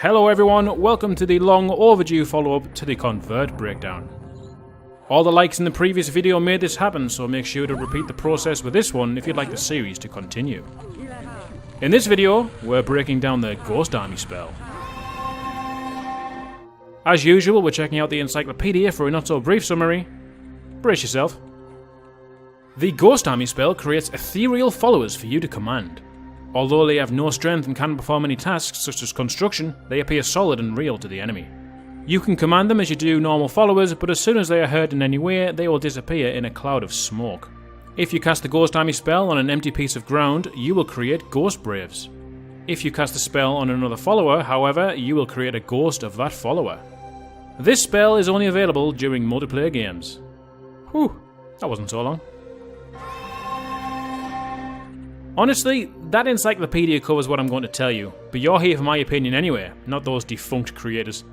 Hello everyone, welcome to the long overdue follow-up to the Convert breakdown. All the likes in the previous video made this happen, so make sure to repeat the process with this one if you'd like the series to continue. In this video, we're breaking down the Ghost Army spell. As usual, we're checking out the encyclopedia for a not so brief summary. Brace yourself. The Ghost Army spell creates ethereal followers for you to command. Although they have no strength and can't perform any tasks such as construction, they appear solid and real to the enemy. You can command them as you do normal followers, but as soon as they are hurt in any way, they will disappear in a cloud of smoke. If you cast the Ghost Army spell on an empty piece of ground, you will create Ghost Braves. If you cast the spell on another follower, however, you will create a ghost of that follower. This spell is only available during multiplayer games. Whew, that wasn't so long. Honestly, that encyclopedia covers what I'm going to tell you, but you're here for my opinion anyway, not those defunct creators.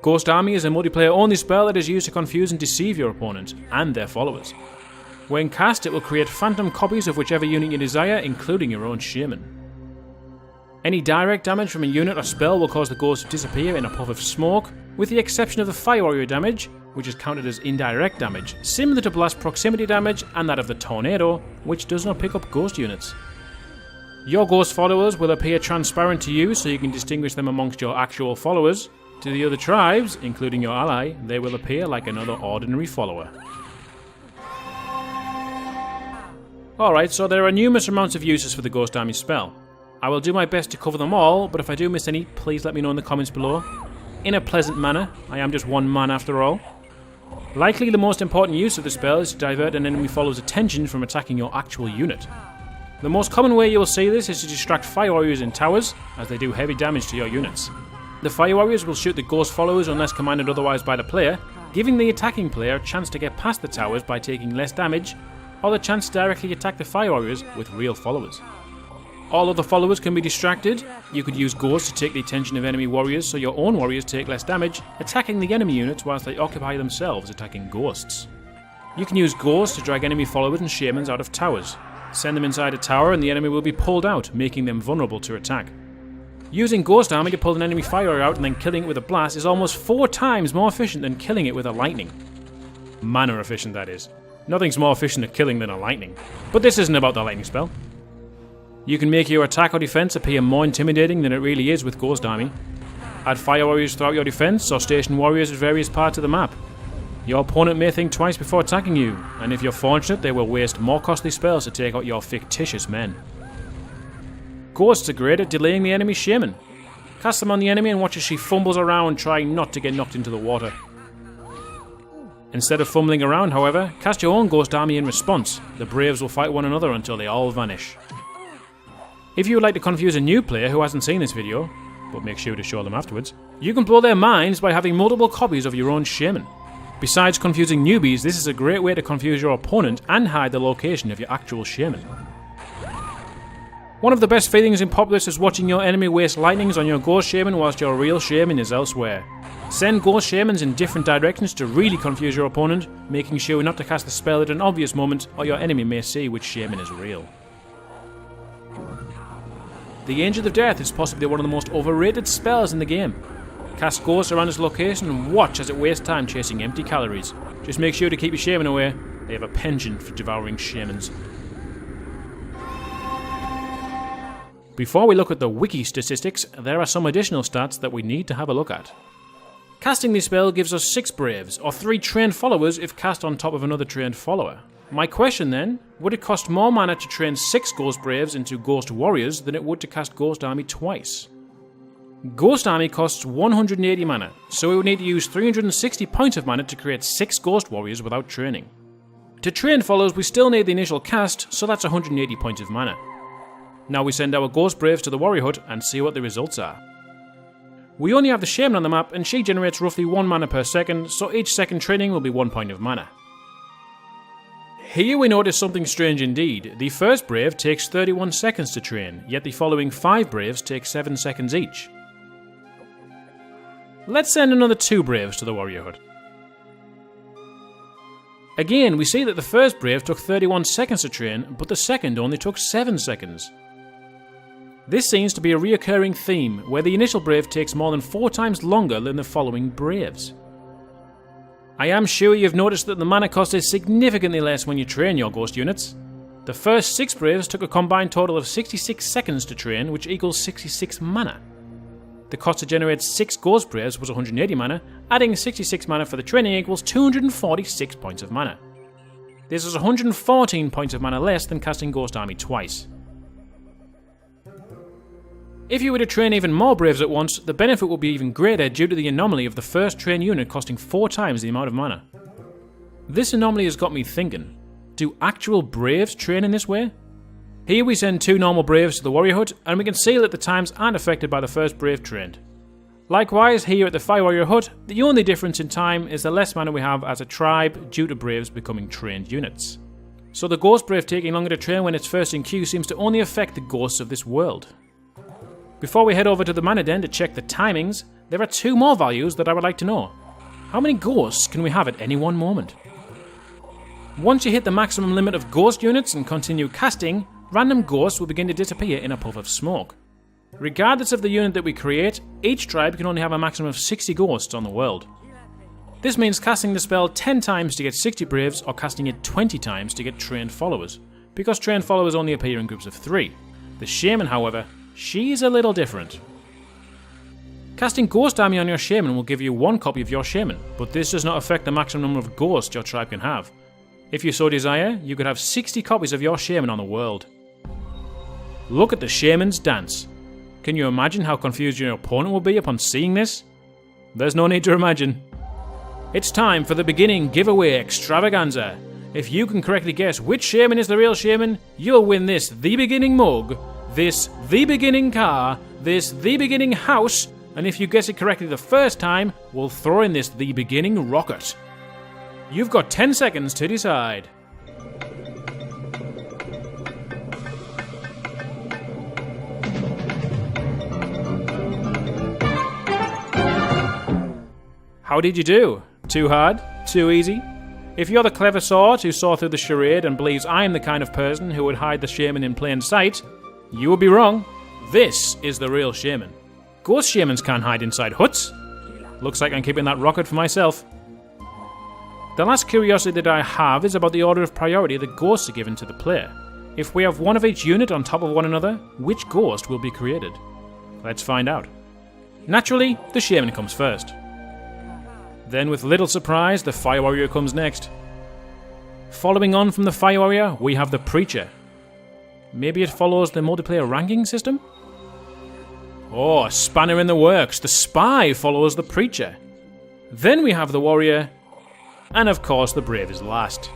Ghost Army is a multiplayer-only spell that is used to confuse and deceive your opponent and their followers. When cast, it will create phantom copies of whichever unit you desire, including your own shaman. Any direct damage from a unit or spell will cause the ghost to disappear in a puff of smoke, with the exception of the Fire Warrior damage, which is counted as indirect damage, similar to blast proximity damage and that of the Tornado, which does not pick up ghost units. Your ghost followers will appear transparent to you so you can distinguish them amongst your actual followers. To the other tribes, including your ally, they will appear like another ordinary follower. Alright, so there are numerous amounts of uses for the Ghost Army spell. I will do my best to cover them all, but if I do miss any, please let me know in the comments below. In a pleasant manner, I am just one man after all. Likely the most important use of the spell is to divert an enemy follower's attention from attacking your actual unit. The most common way you will see this is to distract Fire Warriors in towers, as they do heavy damage to your units. The Fire Warriors will shoot the ghost followers unless commanded otherwise by the player, giving the attacking player a chance to get past the towers by taking less damage, or the chance to directly attack the Fire Warriors with real followers. All other followers can be distracted. You could use ghosts to take the attention of enemy warriors so your own warriors take less damage, attacking the enemy units whilst they occupy themselves attacking ghosts. You can use ghosts to drag enemy followers and shamans out of towers. Send them inside a tower and the enemy will be pulled out, making them vulnerable to attack. Using Ghost Army to pull an enemy Fire Warrior out and then killing it with a blast is almost 4 times more efficient than killing it with a lightning. Mana efficient, that is. Nothing's more efficient at killing than a lightning. But this isn't about the lightning spell. You can make your attack or defense appear more intimidating than it really is with Ghost Army. Add Fire Warriors throughout your defense or station warriors at various parts of the map. Your opponent may think twice before attacking you, and if you're fortunate they will waste more costly spells to take out your fictitious men. Ghosts are great at delaying the enemy's shaman. Cast them on the enemy and watch as she fumbles around trying not to get knocked into the water. Instead of fumbling around, however, cast your own Ghost Army in response. The Braves will fight one another until they all vanish. If you would like to confuse a new player who hasn't seen this video, but make sure to show them afterwards, you can blow their minds by having multiple copies of your own shaman. Besides confusing newbies, this is a great way to confuse your opponent and hide the location of your actual shaman. One of the best feelings in Populous is watching your enemy waste lightnings on your ghost shaman whilst your real shaman is elsewhere. Send ghost shamans in different directions to really confuse your opponent, making sure not to cast the spell at an obvious moment or your enemy may see which shaman is real. The Angel of Death is possibly one of the most overrated spells in the game. Cast ghosts around its location and watch as it wastes time chasing empty calories. Just make sure to keep your shaman away. They have a penchant for devouring shamans. Before we look at the wiki statistics, there are some additional stats that we need to have a look at. Casting this spell gives us 6 Braves, or 3 trained followers if cast on top of another trained follower. My question then, would it cost more mana to train 6 Ghost Braves into Ghost Warriors than it would to cast Ghost Army twice? Ghost Army costs 180 mana, so we would need to use 360 points of mana to create 6 Ghost Warriors without training. To train followers we still need the initial cast, so that's 180 points of mana. Now we send our Ghost Braves to the Warrior Hut and see what the results are. We only have the Shaman on the map and she generates roughly 1 mana per second, so each second training will be 1 point of mana. Here we notice something strange indeed. The first Brave takes 31 seconds to train, yet the following 5 Braves take 7 seconds each. Let's send another 2 Braves to the Warrior Hut. Again, we see that the first Brave took 31 seconds to train, but the second only took 7 seconds. This seems to be a reoccurring theme, where the initial Brave takes more than 4 times longer than the following Braves. I am sure you've noticed that the mana cost is significantly less when you train your Ghost units. The first 6 Braves took a combined total of 66 seconds to train, which equals 66 mana. The cost to generate 6 Ghost Braves was 180 mana, adding 66 mana for the training equals 246 points of mana. This is 114 points of mana less than casting Ghost Army twice. If you were to train even more Braves at once, the benefit would be even greater due to the anomaly of the first train unit costing 4 times the amount of mana. This anomaly has got me thinking, do actual Braves train in this way? Here we send 2 normal Braves to the Warrior Hut, and we can see that the times aren't affected by the first Brave trained. Likewise, here at the Fire Warrior Hut, the only difference in time is the less mana we have as a tribe due to Braves becoming trained units. So the Ghost Brave taking longer to train when it's first in queue seems to only affect the ghosts of this world. Before we head over to the Mana Den to check the timings, there are 2 more values that I would like to know. How many ghosts can we have at any one moment? Once you hit the maximum limit of ghost units and continue casting, random ghosts will begin to disappear in a puff of smoke. Regardless of the unit that we create, each tribe can only have a maximum of 60 ghosts on the world. This means casting the spell 10 times to get 60 Braves or casting it 20 times to get trained followers, because trained followers only appear in groups of 3. The Shaman, however, she's a little different. Casting Ghost Army on your Shaman will give you 1 copy of your Shaman, but this does not affect the maximum number of ghosts your tribe can have. If you so desire, you could have 60 copies of your Shaman on the world. Look at the Shaman's dance. Can you imagine how confused your opponent will be upon seeing this? There's no need to imagine. It's time for the beginning giveaway extravaganza. If you can correctly guess which Shaman is the real Shaman, you'll win this The Beginning mug, this The Beginning car, this The Beginning house, and if you guess it correctly the first time, we'll throw in this The Beginning rocket. You've got 10 seconds to decide. How did you do? Too hard? Too easy? If you're the clever sort who saw through the charade and believes I'm the kind of person who would hide the Shaman in plain sight, you would be wrong. This is the real Shaman. Ghost Shamans can't hide inside huts. Looks like I'm keeping that rocket for myself. The last curiosity that I have is about the order of priority that ghosts are given to the player. If we have one of each unit on top of one another, which ghost will be created? Let's find out. Naturally, the Shaman comes first. Then with little surprise, the Fire Warrior comes next. Following on from the Fire Warrior, we have the Preacher. Maybe it follows the multiplayer ranking system? Oh, a spanner in the works. The Spy follows the Preacher. Then we have the Warrior, and of course the Brave is last.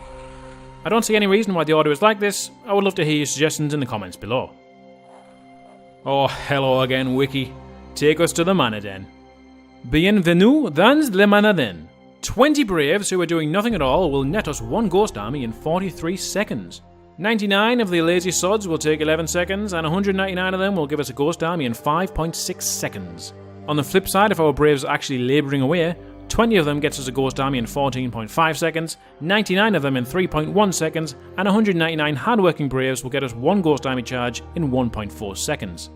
I don't see any reason why the order is like this. I would love to hear your suggestions in the comments below. Oh, hello again, Wiki. Take us to the Mana Den. Bienvenue dans le Mana Den. 20 Braves who are doing nothing at all will net us 1 Ghost Army in 43 seconds. 99 of the lazy sods will take 11 seconds, and 199 of them will give us a Ghost Army in 5.6 seconds. On the flip side, if our Braves are actually labouring away, 20 of them gets us a Ghost Army in 14.5 seconds, 99 of them in 3.1 seconds, and 199 hardworking Braves will get us 1 Ghost Army charge in 1.4 seconds.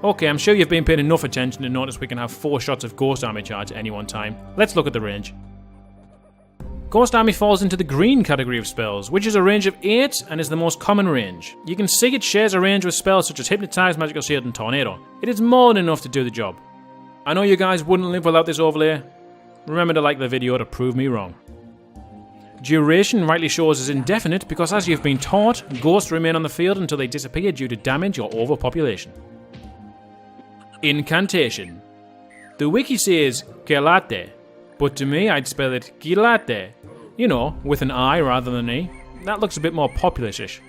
Okay, I'm sure you've been paying enough attention to notice we can have 4 shots of Ghost Army charge at any one time. Let's look at the range. Ghost Army falls into the green category of spells, which is a range of 8 and is the most common range. You can see it shares a range with spells such as Hypnotize, Magical Shield and Tornado. It is more than enough to do the job. I know you guys wouldn't live without this overlay. Remember to like the video to prove me wrong. Duration rightly shows is indefinite because, as you've been taught, ghosts remain on the field until they disappear due to damage or overpopulation. Incantation. The wiki says Gelate, but to me I'd spell it Gilate. You know, with an I rather than an E. That looks a bit more populist-ish.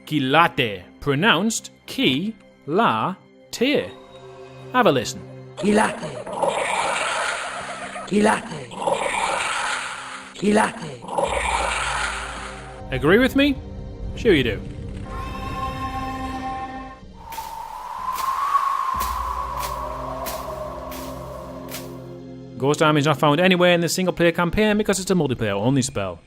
Gilate, pronounced Ki-La-Te. Have a listen. Gilate. Gilate. Gilate. Agree with me? Sure you do. Ghost Army is not found anywhere in the single player campaign because it's a multiplayer only spell.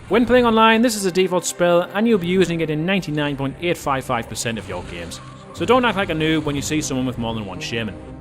When playing online, this is a default spell and you'll be using it in 99.855% of your games. So don't act like a noob when you see someone with more than one Shaman.